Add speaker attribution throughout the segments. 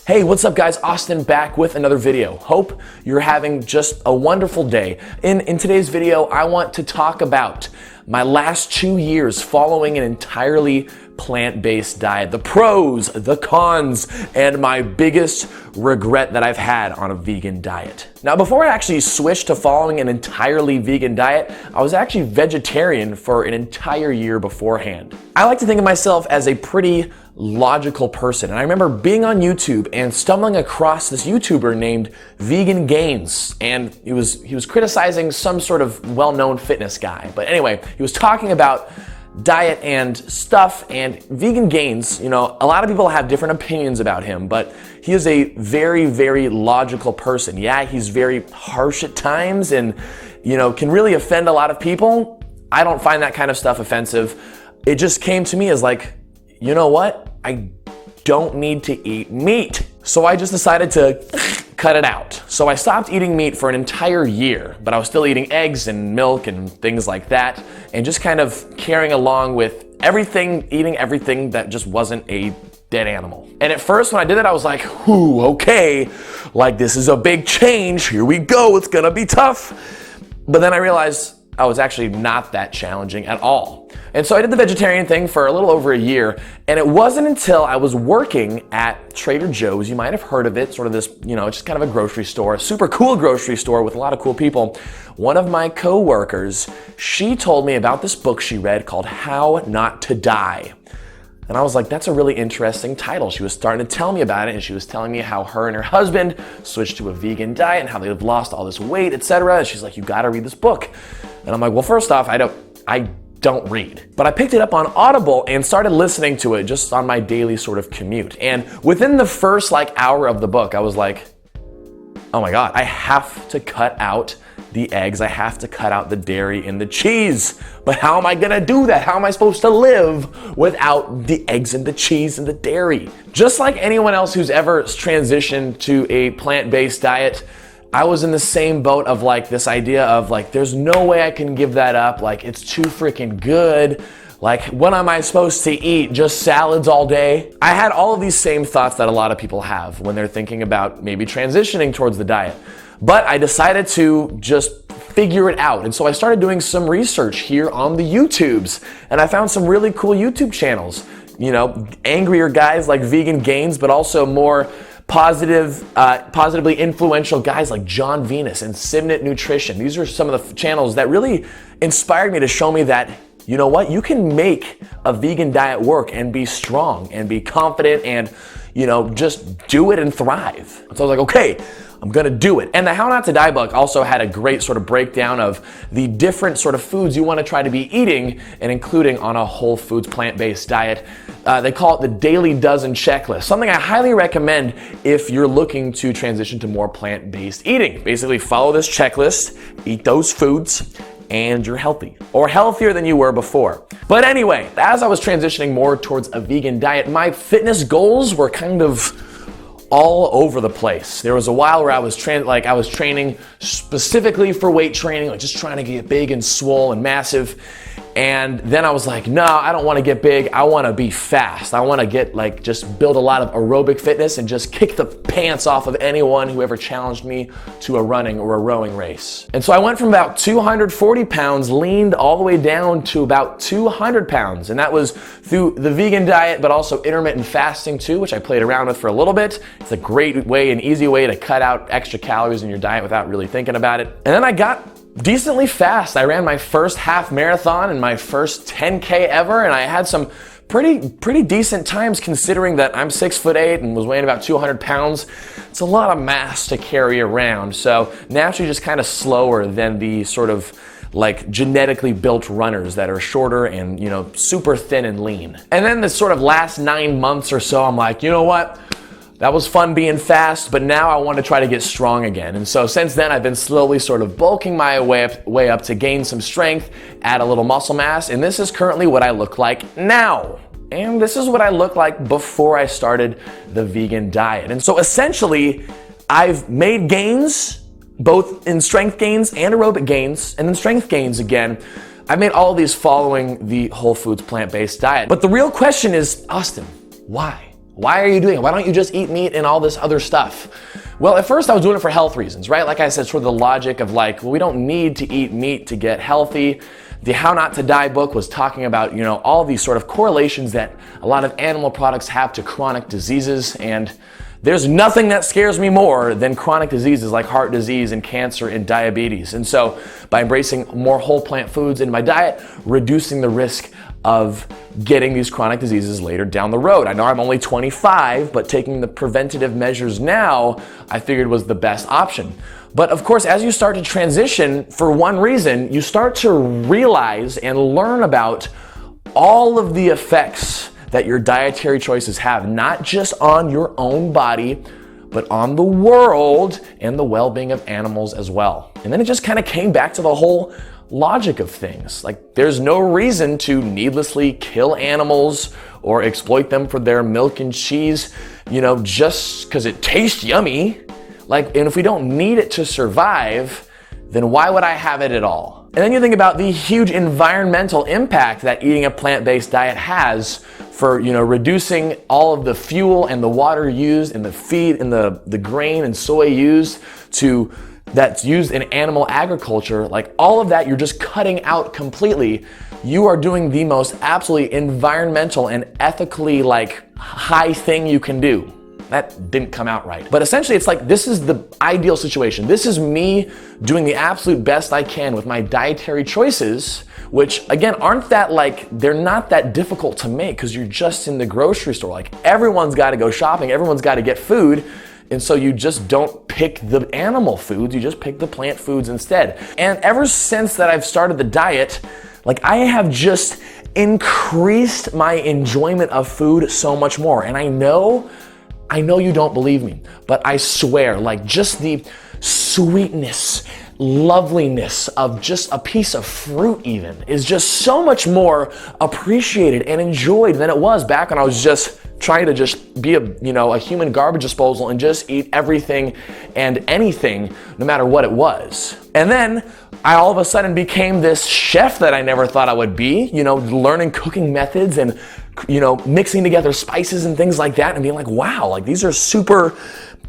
Speaker 1: Hey, what's up guys? Austin back with another video. Hope you're having just a wonderful day. In today's video, I want to talk about my last 2 years following an entirely plant-based diet, the pros, the cons, and my biggest regret that I've had on a vegan diet. Now, before I actually switched to following an entirely vegan diet, I was actually vegetarian for an entire year beforehand. I like to think of myself as a pretty logical person, and I remember being on YouTube and stumbling across this YouTuber named Vegan Gains, and he was criticizing some sort of well-known fitness guy. But anyway, he was talking about diet and stuff, and Vegan Gains, a lot of people have different opinions about him, but he is a very, very logical person. Yeah, he's very harsh at times and, can really offend a lot of people. I don't find that kind of stuff offensive. It just came to me as like, you know what? I don't need to eat meat. So I just decided to cut it out. So I stopped eating meat for an entire year, but I was still eating eggs and milk and things like that, and just kind of carrying along with everything, eating everything that just wasn't a dead animal. And at first when I did it, I was like, whew, okay, like this is a big change. Here we go, it's gonna be tough. But then I realized I was actually not that challenging at all. And so I did the vegetarian thing for a little over a year, and it wasn't until I was working at Trader Joe's, you might have heard of it, sort of this, just kind of a grocery store, a super cool grocery store with a lot of cool people. One of my coworkers, she told me about this book she read called How Not to Die. And I was like, that's a really interesting title. She was starting to tell me about it, and she was telling me how her and her husband switched to a vegan diet and how they've lost all this weight, etc. And she's like, you gotta read this book. And I'm like, well, first off, I don't read. But I picked it up on Audible and started listening to it just on my daily sort of commute. And within the first hour of the book, I was like, oh my God, I have to cut out the eggs, I have to cut out the dairy and the cheese. But how am I gonna do that? How am I supposed to live without the eggs and the cheese and the dairy? Just like anyone else who's ever transitioned to a plant-based diet, I was in the same boat of this idea of there's no way I can give that up. It's too freaking good. What am I supposed to eat? Just salads all day? I had all of these same thoughts that a lot of people have when they're thinking about maybe transitioning towards the diet. But I decided to just figure it out. And so I started doing some research here on the YouTubes, and I found some really cool YouTube channels. Angrier guys like Vegan Gains, but also more positively influential guys like John Venus and Simnett Nutrition. These are some of the channels that really inspired me to show me that, you know what, you can make a vegan diet work and be strong and be confident and, just do it and thrive. So I was like, okay, I'm gonna do it. And the How Not to Die book also had a great sort of breakdown of the different sort of foods you wanna try to be eating and including on a whole foods plant-based diet. They call it the Daily Dozen Checklist, something I highly recommend if you're looking to transition to more plant-based eating. Basically follow this checklist, eat those foods, and you're healthy, or healthier than you were before. But anyway, as I was transitioning more towards a vegan diet, my fitness goals were kind of all over the place. There was a while where I was training specifically for weight training, just trying to get big and swole and massive. And then I was like, no, I don't want to get big. I want to be fast. I want to get just build a lot of aerobic fitness and just kick the pants off of anyone who ever challenged me to a running or a rowing race. And so I went from about 240 pounds, leaned all the way down to about 200 pounds. And that was through the vegan diet, but also intermittent fasting too, which I played around with for a little bit. It's a great way, an easy way to cut out extra calories in your diet without really thinking about it. And then I got decently fast. I ran my first half marathon and my first 10K ever, and I had some pretty decent times considering that I'm 6'8" and was weighing about 200 pounds. It's a lot of mass to carry around. So naturally just kind of slower than the sort of genetically built runners that are shorter and, super thin and lean. And then the sort of last 9 months or so, I'm like, you know what? That was fun being fast, but now I want to try to get strong again. And so since then, I've been slowly sort of bulking my way up to gain some strength, add a little muscle mass, and this is currently what I look like now. And this is what I looked like before I started the vegan diet. And so essentially, I've made gains, both in strength gains and aerobic gains, and then strength gains again. I've made all of these following the whole foods plant-based diet. But the real question is, Austin, why? Why are you doing it? Why don't you just eat meat and all this other stuff? Well, at first I was doing it for health reasons, right? Like I said, sort of the logic of like, well, we don't need to eat meat to get healthy. The How Not to Die book was talking about, all these sort of correlations that a lot of animal products have to chronic diseases, and there's nothing that scares me more than chronic diseases like heart disease and cancer and diabetes. And so by embracing more whole plant foods in my diet, reducing the risk of getting these chronic diseases later down the road. I know I'm only 25, but taking the preventative measures now, I figured was the best option. But of course, as you start to transition, for one reason, you start to realize and learn about all of the effects that your dietary choices have, not just on your own body, but on the world and the well-being of animals as well. And then it just kind of came back to the whole logic of things. Like, there's no reason to needlessly kill animals or exploit them for their milk and cheese, just because it tastes yummy. Like, and if we don't need it to survive, then why would I have it at all? And then you think about the huge environmental impact that eating a plant-based diet has for, reducing all of the fuel and the water used and the feed and the grain and soy used that's used in animal agriculture. Like, all of that, you're just cutting out completely. You are doing the most absolutely environmental and ethically high thing you can do. That didn't come out right. But essentially, it's like, this is the ideal situation. This is me doing the absolute best I can with my dietary choices, which again, they're not that difficult to make because you're just in the grocery store. Like, everyone's got to go shopping, everyone's got to get food. And so you just don't pick the animal foods, you just pick the plant foods instead. And ever since that I've started the diet, I have just increased my enjoyment of food so much more. And I know you don't believe me, but I swear, just the sweetness, loveliness of just a piece of fruit even is just so much more appreciated and enjoyed than it was back when I was just trying to just be a human garbage disposal and just eat everything and anything, no matter what it was. And then I all of a sudden became this chef that I never thought I would be, learning cooking methods and, mixing together spices and things like that and being like, wow, these are super,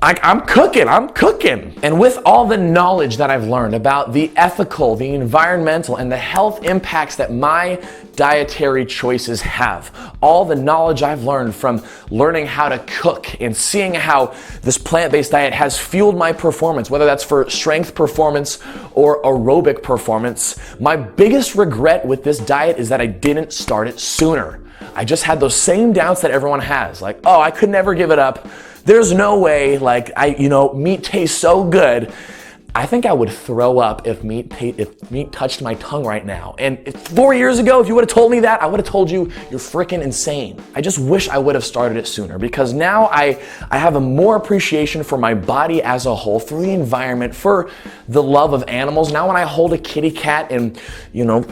Speaker 1: I'm cooking. And with all the knowledge that I've learned about the ethical, the environmental, and the health impacts that my dietary choices have, all the knowledge I've learned from learning how to cook and seeing how this plant-based diet has fueled my performance, whether that's for strength performance or aerobic performance, my biggest regret with this diet is that I didn't start it sooner. I just had those same doubts that everyone has. I could never give it up. There's no way, meat tastes so good. I think I would throw up if meat touched my tongue right now. And 4 years ago, if you would have told me that, I would have told you you're freaking insane. I just wish I would have started it sooner, because now I have a more appreciation for my body as a whole, for the environment, for the love of animals. Now when I hold a kitty cat and,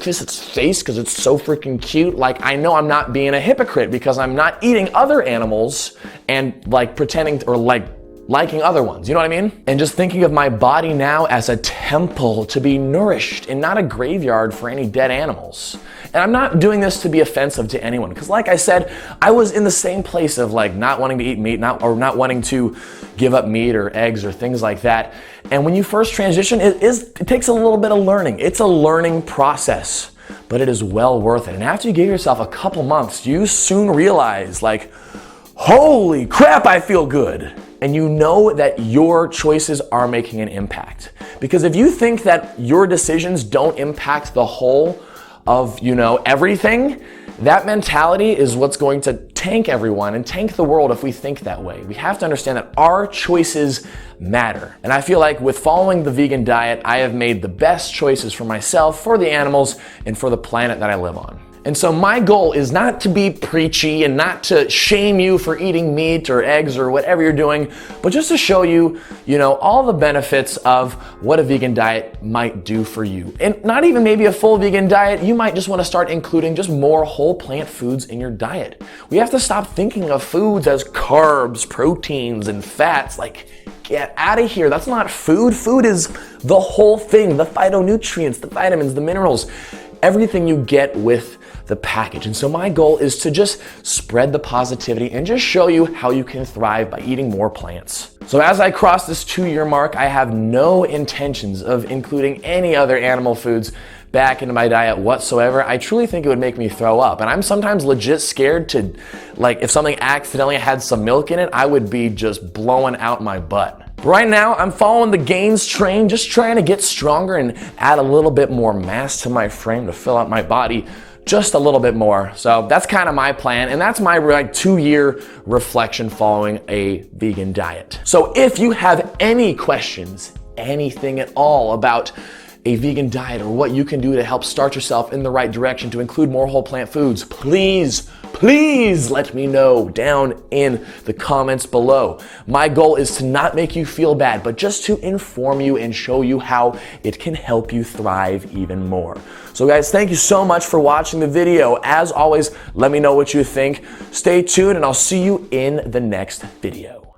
Speaker 1: kiss its face because it's so freaking cute, I know I'm not being a hypocrite because I'm not eating other animals and pretending or liking other ones, you know what I mean? And just thinking of my body now as a temple to be nourished and not a graveyard for any dead animals. And I'm not doing this to be offensive to anyone, because like I said, I was in the same place of not wanting to eat meat, not wanting to give up meat or eggs or things like that. And when you first transition, it takes a little bit of learning. It's a learning process, but it is well worth it. And after you give yourself a couple months, you soon realize holy crap, I feel good. And you know that your choices are making an impact. Because if you think that your decisions don't impact the whole of, everything, that mentality is what's going to tank everyone and tank the world if we think that way. We have to understand that our choices matter. And I feel like with following the vegan diet, I have made the best choices for myself, for the animals, and for the planet that I live on. And so my goal is not to be preachy and not to shame you for eating meat or eggs or whatever you're doing, but just to show you, all the benefits of what a vegan diet might do for you. And not even maybe a full vegan diet, you might just want to start including just more whole plant foods in your diet. We have to stop thinking of foods as carbs, proteins, and fats. Get out of here. That's not food. Food is the whole thing, the phytonutrients, the vitamins, the minerals, everything you get with the package. And so my goal is to just spread the positivity and just show you how you can thrive by eating more plants. So as I cross this 2-year mark, I have no intentions of including any other animal foods back into my diet whatsoever. I truly think it would make me throw up. And I'm sometimes legit scared to, like, if something accidentally had some milk in it, I would be just blowing out my butt. Right now, I'm following the gains train, just trying to get stronger and add a little bit more mass to my frame to fill out my body just a little bit more. So that's kind of my plan, and that's my 2-year reflection following a vegan diet. So if you have any questions, anything at all about a vegan diet or what you can do to help start yourself in the right direction to include more whole plant foods, please let me know down in the comments below. My goal is to not make you feel bad, but just to inform you and show you how it can help you thrive even more. So guys, thank you so much for watching the video. As always, let me know what you think. Stay tuned and I'll see you in the next video.